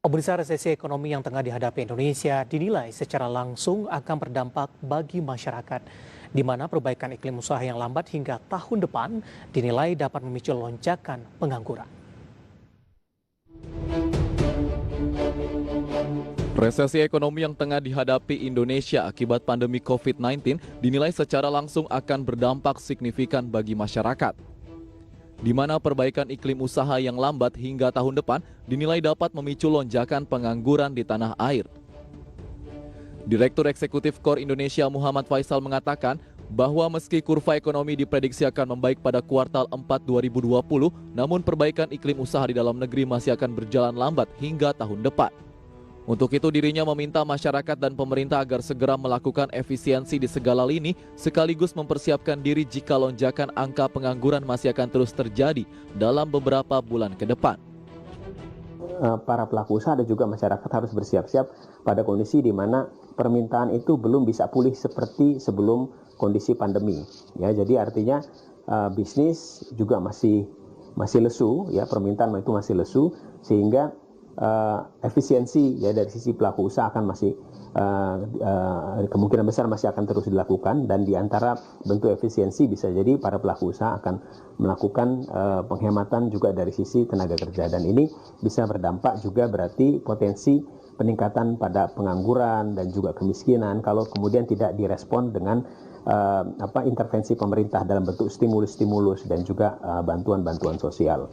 Pemirsa, resesi ekonomi yang tengah dihadapi Indonesia dinilai secara langsung akan berdampak bagi masyarakat, di mana perbaikan iklim usaha yang lambat hingga tahun depan dinilai dapat memicu lonjakan pengangguran. Resesi ekonomi yang tengah dihadapi Indonesia akibat pandemi COVID-19 dinilai secara langsung akan berdampak signifikan bagi masyarakat, di mana perbaikan iklim usaha yang lambat hingga tahun depan dinilai dapat memicu lonjakan pengangguran di tanah air. Direktur Eksekutif KOR Indonesia Muhammad Faisal mengatakan bahwa meski kurva ekonomi diprediksi akan membaik pada kuartal 4 2020, namun perbaikan iklim usaha di dalam negeri masih akan berjalan lambat hingga tahun depan. Untuk itu dirinya meminta masyarakat dan pemerintah agar segera melakukan efisiensi di segala lini sekaligus mempersiapkan diri jika lonjakan angka pengangguran masih akan terus terjadi dalam beberapa bulan ke depan. Para pelaku usaha dan juga masyarakat harus bersiap-siap pada kondisi di mana permintaan itu belum bisa pulih seperti sebelum kondisi pandemi. Ya, jadi artinya bisnis juga masih lesu, ya, permintaan itu masih lesu, sehingga efisiensi ya dari sisi pelaku usaha akan masih kemungkinan besar masih akan terus dilakukan, dan di antara bentuk efisiensi bisa jadi para pelaku usaha akan melakukan penghematan juga dari sisi tenaga kerja, dan ini bisa berdampak juga berarti potensi peningkatan pada pengangguran dan juga kemiskinan kalau kemudian tidak direspon dengan intervensi pemerintah dalam bentuk stimulus-stimulus dan juga bantuan-bantuan sosial.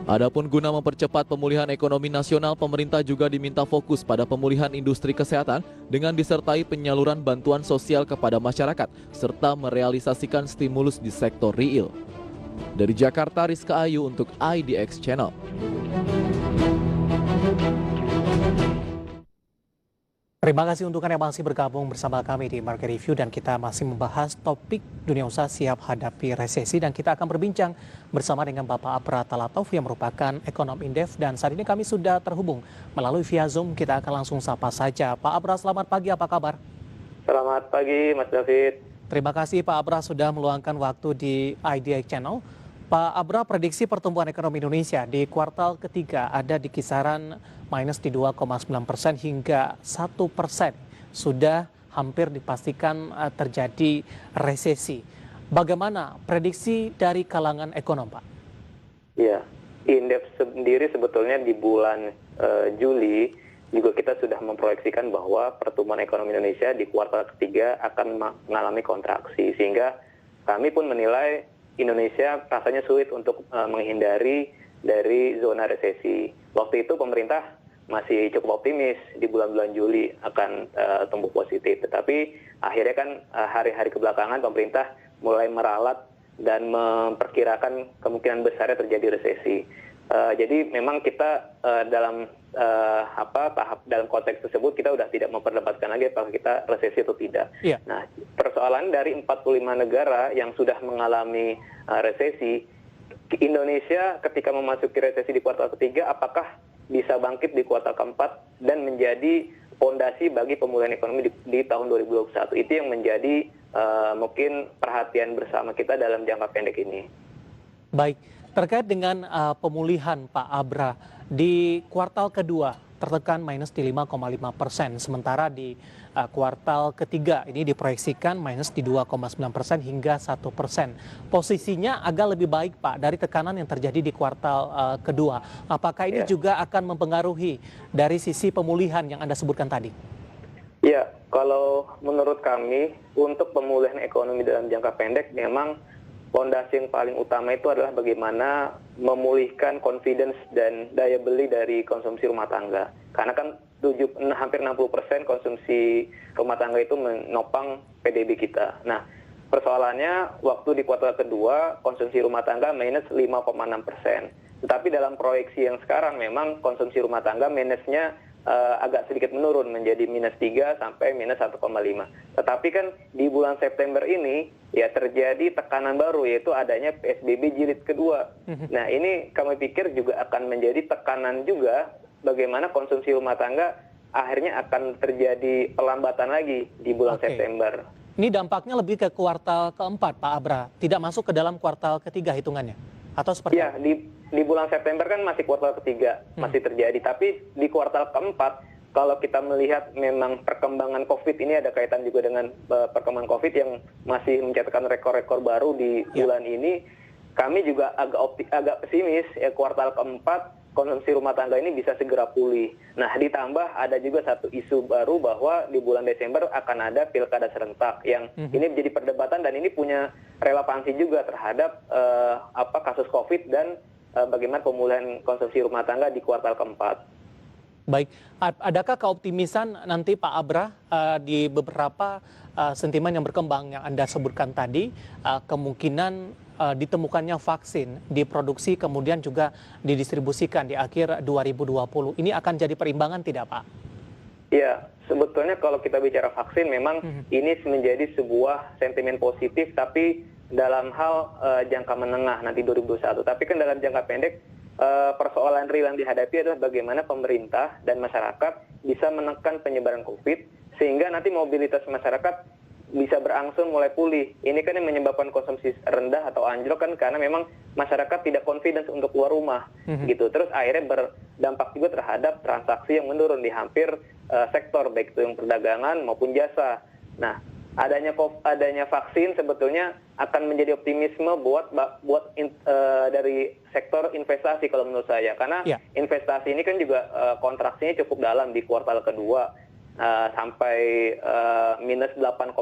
Adapun guna mempercepat pemulihan ekonomi nasional, pemerintah juga diminta fokus pada pemulihan industri kesehatan dengan disertai penyaluran bantuan sosial kepada masyarakat serta merealisasikan stimulus di sektor real. Dari Jakarta, Rizka Ayu untuk IDX Channel. Terima kasih untuk Anda yang masih bergabung bersama kami di Market Review, dan kita masih membahas topik dunia usaha siap hadapi resesi, dan kita akan berbincang bersama dengan Bapak Abra Talatov yang merupakan ekonom Indef, dan saat ini kami sudah terhubung melalui via Zoom. Kita akan langsung sapa saja. Pak Abra, selamat pagi, apa kabar? Selamat pagi Mas David. Terima kasih Pak Abra sudah meluangkan waktu di IDX Channel. Pak Abra, prediksi pertumbuhan ekonomi Indonesia di kuartal ketiga ada di kisaran minus di 2,9% hingga 1%. Sudah hampir dipastikan terjadi resesi. Bagaimana prediksi dari kalangan ekonom, Pak? Ya, Indef sendiri sebetulnya di bulan Juli juga kita sudah memproyeksikan bahwa pertumbuhan ekonomi Indonesia di kuartal ketiga akan mengalami kontraksi, sehingga kami pun menilai Indonesia rasanya sulit untuk menghindari dari zona resesi. Waktu itu pemerintah masih cukup optimis di bulan-bulan Juli akan tumbuh positif. Tetapi akhirnya kan hari-hari kebelakangan pemerintah mulai meralat dan memperkirakan kemungkinan besarnya terjadi resesi. Jadi memang kita dalam tahap dalam konteks tersebut kita sudah tidak memperdebatkan lagi apakah kita resesi atau tidak. Yeah. Nah, persoalan dari 45 negara yang sudah mengalami resesi, Indonesia ketika memasuki resesi di kuartal ketiga apakah bisa bangkit di kuartal keempat dan menjadi fondasi bagi pemulihan ekonomi di tahun 2021. Itu yang menjadi mungkin perhatian bersama kita dalam jangka pendek ini. Baik, terkait dengan pemulihan Pak Abra, di kuartal kedua tertekan minus di 5,5%, sementara di kuartal ketiga ini diproyeksikan minus di 2,9% hingga 1%. Posisinya agak lebih baik, Pak, dari tekanan yang terjadi di kuartal kedua. Apakah ini juga akan mempengaruhi dari sisi pemulihan yang Anda sebutkan tadi? Ya, kalau menurut kami untuk pemulihan ekonomi dalam jangka pendek memang fondasi yang paling utama itu adalah bagaimana memulihkan confidence dan daya beli dari konsumsi rumah tangga. Karena kan hampir 60% konsumsi rumah tangga itu menopang PDB kita. Nah, persoalannya waktu di kuartal kedua konsumsi rumah tangga minus 5,6%. Tetapi dalam proyeksi yang sekarang memang konsumsi rumah tangga minusnya agak sedikit menurun menjadi minus 3 sampai minus 1,5. Tetapi kan di bulan September ini ya terjadi tekanan baru, yaitu adanya PSBB jilid kedua. Nah, ini kami pikir juga akan menjadi tekanan juga bagaimana konsumsi rumah tangga akhirnya akan terjadi pelambatan lagi di bulan September. Ini dampaknya lebih ke kuartal keempat, Pak Abra, tidak masuk ke dalam kuartal ketiga hitungannya, atau seperti ya, apa? di bulan September kan masih kuartal ketiga masih terjadi, tapi di kuartal keempat kalau kita melihat memang perkembangan COVID ini ada kaitan juga dengan perkembangan COVID yang masih mencatatkan rekor-rekor baru di bulan ini, kami juga agak pesimis ya kuartal keempat konsumsi rumah tangga ini bisa segera pulih. Nah, ditambah ada juga satu isu baru bahwa di bulan Desember akan ada pilkada serentak yang ini menjadi perdebatan dan ini punya relevansi juga terhadap kasus COVID dan bagaimana pemulihan konsumsi rumah tangga di kuartal keempat. Baik, adakah keoptimisan nanti Pak Abra di beberapa sentimen yang berkembang yang Anda sebutkan tadi, kemungkinan ditemukannya vaksin, diproduksi kemudian juga didistribusikan di akhir 2020. Ini akan jadi perimbangan tidak Pak? Iya, sebetulnya kalau kita bicara vaksin memang ini menjadi sebuah sentimen positif tapi dalam hal jangka menengah nanti 2021. Tapi kan dalam jangka pendek persoalan real yang dihadapi adalah bagaimana pemerintah dan masyarakat bisa menekan penyebaran COVID sehingga nanti mobilitas masyarakat bisa berangsur mulai pulih. Ini kan yang menyebabkan konsumsi rendah atau anjlok kan karena memang masyarakat tidak confidence untuk keluar rumah gitu. Terus akhirnya berdampak juga terhadap transaksi yang menurun di hampir sektor baik itu yang perdagangan maupun jasa. Nah, adanya vaksin sebetulnya akan menjadi optimisme buat dari sektor investasi kalau menurut saya karena investasi ini kan juga kontraksinya cukup dalam di kuartal kedua sampai minus 8,6%.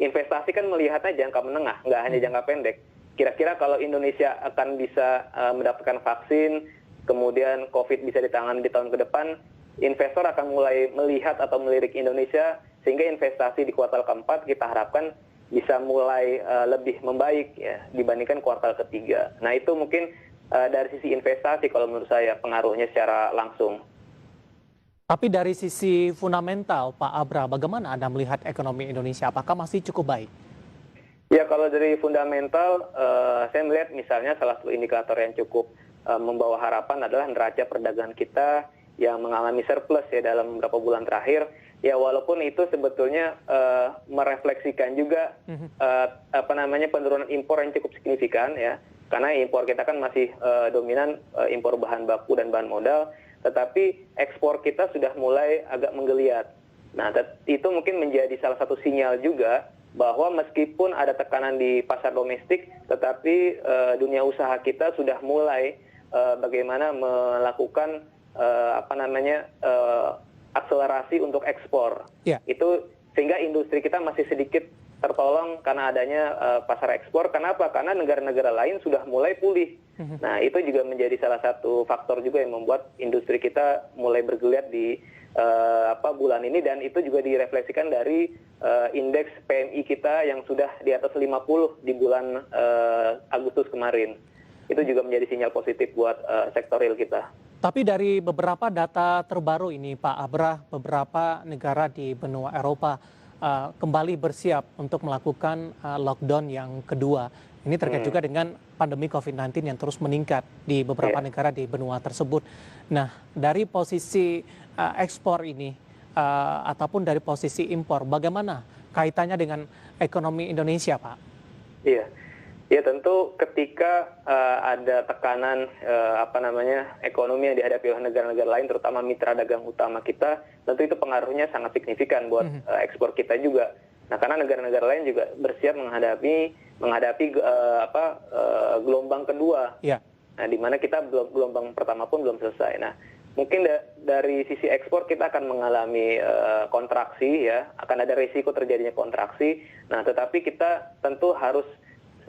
Investasi kan melihatnya jangka menengah, nggak hanya jangka pendek. Kira-kira kalau Indonesia akan bisa mendapatkan vaksin, kemudian COVID bisa ditangani di tahun ke depan, investor akan mulai melihat atau melirik Indonesia sehingga investasi di kuartal keempat kita harapkan bisa mulai lebih membaik ya dibandingkan kuartal ketiga. Nah itu mungkin dari sisi investasi kalau menurut saya pengaruhnya secara langsung. Tapi dari sisi fundamental Pak Abra, bagaimana Anda melihat ekonomi Indonesia? Apakah masih cukup baik? Ya kalau dari fundamental saya melihat misalnya salah satu indikator yang cukup membawa harapan adalah neraca perdagangan kita yang mengalami surplus ya dalam beberapa bulan terakhir. Ya walaupun itu sebetulnya merefleksikan juga penurunan impor yang cukup signifikan ya. Karena impor kita kan masih dominan impor bahan baku dan bahan modal, tetapi ekspor kita sudah mulai agak menggeliat. Nah, itu mungkin menjadi salah satu sinyal juga bahwa meskipun ada tekanan di pasar domestik, tetapi dunia usaha kita sudah mulai bagaimana melakukan akselerasi untuk ekspor. Itu sehingga industri kita masih sedikit tertolong karena adanya pasar ekspor. Kenapa? Karena negara-negara lain sudah mulai pulih. Nah, itu juga menjadi salah satu faktor juga yang membuat industri kita mulai bergeliat di bulan ini dan itu juga direfleksikan dari indeks PMI kita yang sudah di atas 50 di bulan Agustus kemarin. Itu juga menjadi sinyal positif buat sektor real kita. Tapi dari beberapa data terbaru ini Pak Abra, beberapa negara di benua Eropa kembali bersiap untuk melakukan lockdown yang kedua. Ini terkait juga dengan pandemi COVID-19 yang terus meningkat di beberapa negara di benua tersebut. Nah, dari posisi ekspor ini ataupun dari posisi impor, bagaimana kaitannya dengan ekonomi Indonesia, Pak? Iya. Ya tentu ketika ada tekanan ekonomi yang dihadapi oleh negara-negara lain, terutama mitra dagang utama kita, tentu itu pengaruhnya sangat signifikan buat ekspor kita juga. Nah karena negara-negara lain juga bersiap menghadapi gelombang kedua. Nah di mana kita gelombang pertama pun belum selesai. Nah mungkin dari sisi ekspor kita akan mengalami kontraksi ya, akan ada risiko terjadinya kontraksi. Nah tetapi kita tentu harus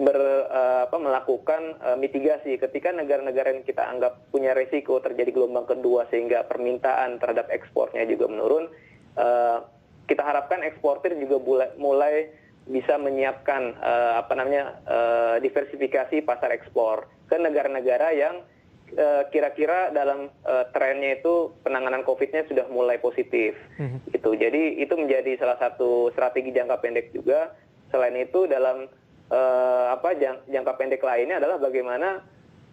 melakukan mitigasi ketika negara-negara yang kita anggap punya risiko terjadi gelombang kedua sehingga permintaan terhadap ekspornya juga menurun. Kita harapkan eksportir juga mulai bisa menyiapkan diversifikasi pasar ekspor ke negara-negara yang kira-kira dalam trennya itu penanganan COVID-nya sudah mulai positif. Gitu. Jadi itu menjadi salah satu strategi jangka pendek juga. Selain itu dalam jangka pendek lainnya adalah bagaimana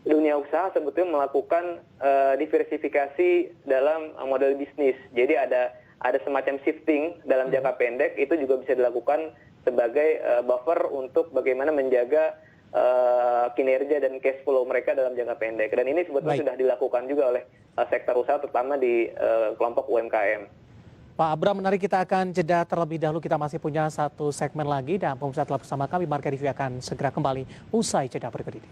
dunia usaha sebetulnya melakukan diversifikasi dalam model bisnis. Jadi ada semacam shifting dalam jangka pendek, itu juga bisa dilakukan sebagai buffer untuk bagaimana menjaga kinerja dan cash flow mereka dalam jangka pendek. Dan ini sebetulnya Baik. sudah dilakukan juga oleh sektor usaha, terutama di kelompok UMKM. Pak Abra, menarik, kita akan jeda terlebih dahulu. Kita masih punya satu segmen lagi dan pemirsa telah bersama kami. Market Review akan segera kembali usai jeda berikut ini.